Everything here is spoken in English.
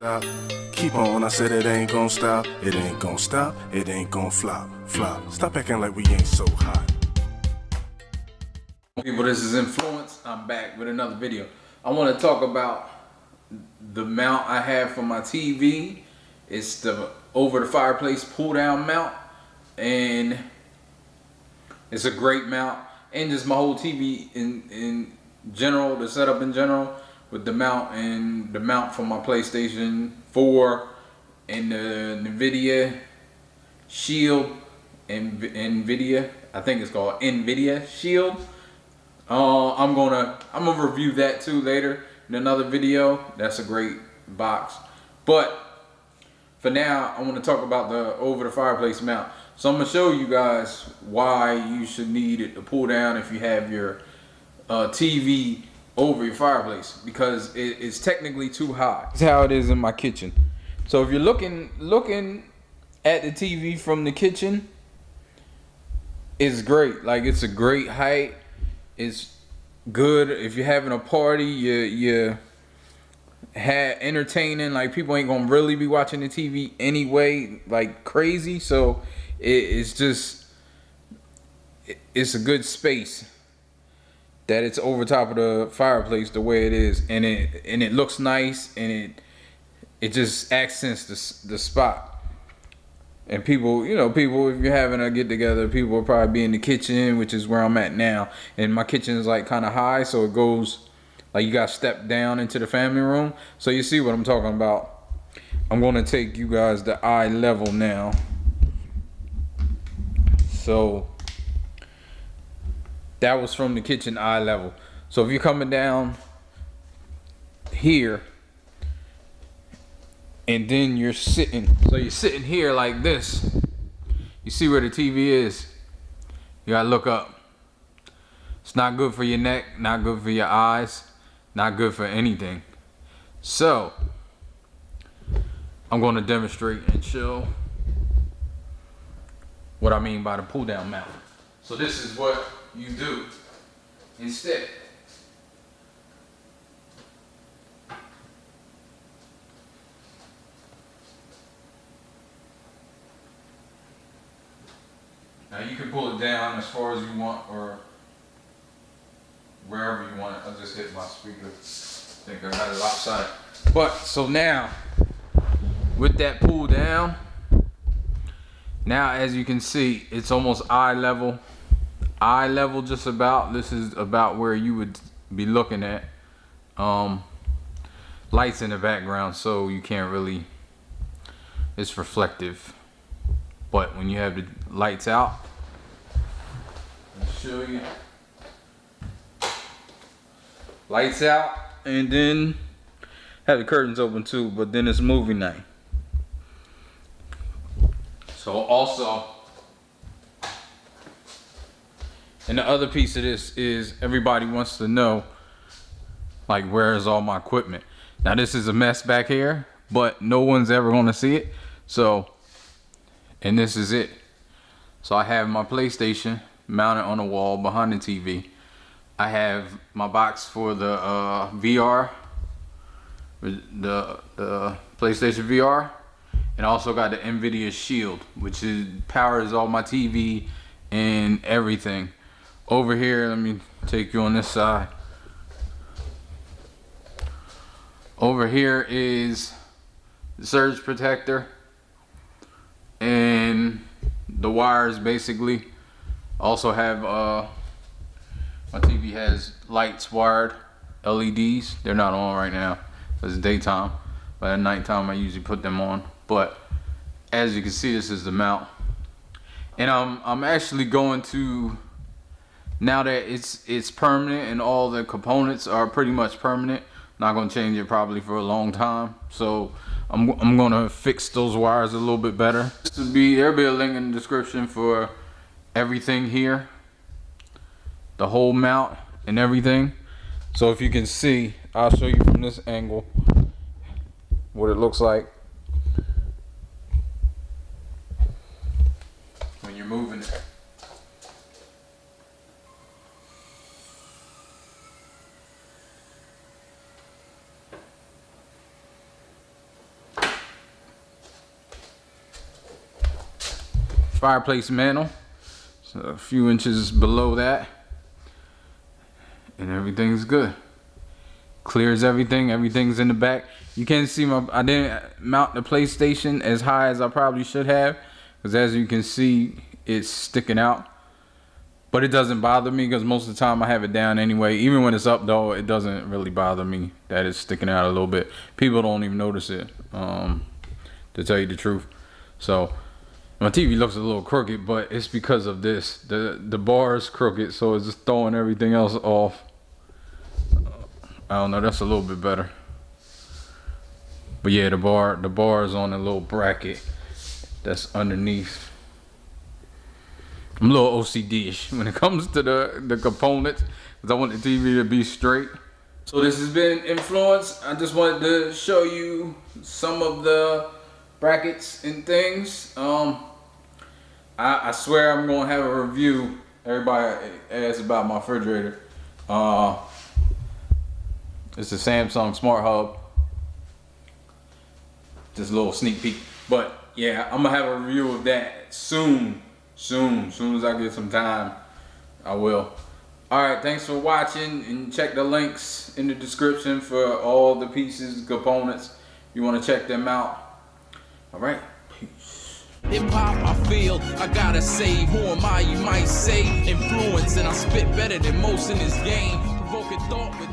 Stop. Keep on, I said it ain't gon' stop. It ain't gon' stop, it ain't gon' flop. Stop acting like we ain't so hot. People, this is Inflewence. I'm back with another video. I want to talk about the mount I have for my TV. It's the over the fireplace pull down mount, and it's a great mount, and just my whole TV in general, the setup in general with the mount and the mount for my PlayStation 4 and the NVIDIA Shield and NVIDIA, I think it's called NVIDIA Shield. I'm gonna review that too later in another video. That's a great box. But for now, I want to talk about the over the fireplace mount. So I'm gonna show you guys why you should need it to pull down if you have your TV over your fireplace, because it's technically too high. That's how it is in my kitchen. So if you're looking at the TV from the kitchen, it's great. Like, it's a great height. It's good if you're having a party. You entertaining. Like, people ain't gonna really be watching the TV anyway, like crazy. So it's a good space that it's over top of the fireplace the way it is, and it looks nice, and it just accents the spot. And people, you know, if you're having a get together, people will probably be in the kitchen, which is where I'm at now. And my kitchen is like kind of high, so it goes like you got to step down into the family room. So you see what I'm talking about. I'm going to take you guys to eye level now. So that was from the kitchen eye level. So if you're coming down here and then you're sitting, so you're sitting here like this, you see where the TV is. You gotta look up. It's not good for your neck, not good for your eyes, not good for anything. So I'm going to demonstrate and show what I mean by the pull down mount. So this is what you do instead. Now you can pull it down as far as you want, or wherever you want it. I just hit my speaker. I think I got it lopsided. But so now, with that pull down, now as you can see, it's almost eye level. Eye level, just about. This is about where you would be looking at. Lights in the background, so you can't really, it's reflective. But when you have the lights out, I'll show you. Lights out, and then have the curtains open too, but then it's movie night. So also, and the other piece of this is everybody wants to know, like, where is all my equipment? Now this is a mess back here, but no one's ever gonna see it. So, and this is it. So I have my PlayStation mounted on the wall behind the TV. I have my box for the VR, the PlayStation VR, and I also got the NVIDIA Shield, which powers all my TV and everything. Over here, let me take you on this side. Over here is the surge protector and the wires, basically. Also have my TV has lights wired, LEDs. They're not on right now, it's daytime, but at nighttime I usually put them on. But as you can see, this is the mount, and I'm actually going to, now that it's permanent and all the components are pretty much permanent, not gonna change it probably for a long time. So I'm gonna fix those wires a little bit better. There'll be a link in the description for everything here, the whole mount and everything. So if you can see, I'll show you from this angle what it looks like when you're moving it. fireplace mantle. So a few inches below that. And everything's good. Clears everything. Everything's in the back. You can see I didn't mount the PlayStation as high as I probably should have. Because as you can see, it's sticking out. But it doesn't bother me because most of the time I have it down anyway. Even when it's up though, it doesn't really bother me that it's sticking out a little bit. People don't even notice it, to tell you the truth. So my TV looks a little crooked, but it's because of this. The bar is crooked, so it's just throwing everything else off. I don't know, that's a little bit better. But yeah, the bar is on a little bracket that's underneath. I'm a little OCD-ish when it comes to the components, because I want the TV to be straight. So this has been Inflewence. I just wanted to show you some of the brackets and things. I swear I'm gonna have a review. Everybody asks about my refrigerator. It's a Samsung Smart Hub. Just a little sneak peek. But yeah, I'm gonna have a review of that soon. Soon as I get some time, I will. Alright, thanks for watching, and check the links in the description for all the pieces, components. You want to check them out. Alright, peace. Hip hop, I feel I gotta say, who am I? You might say influence, and I spit better than most in this game. Provoking thought with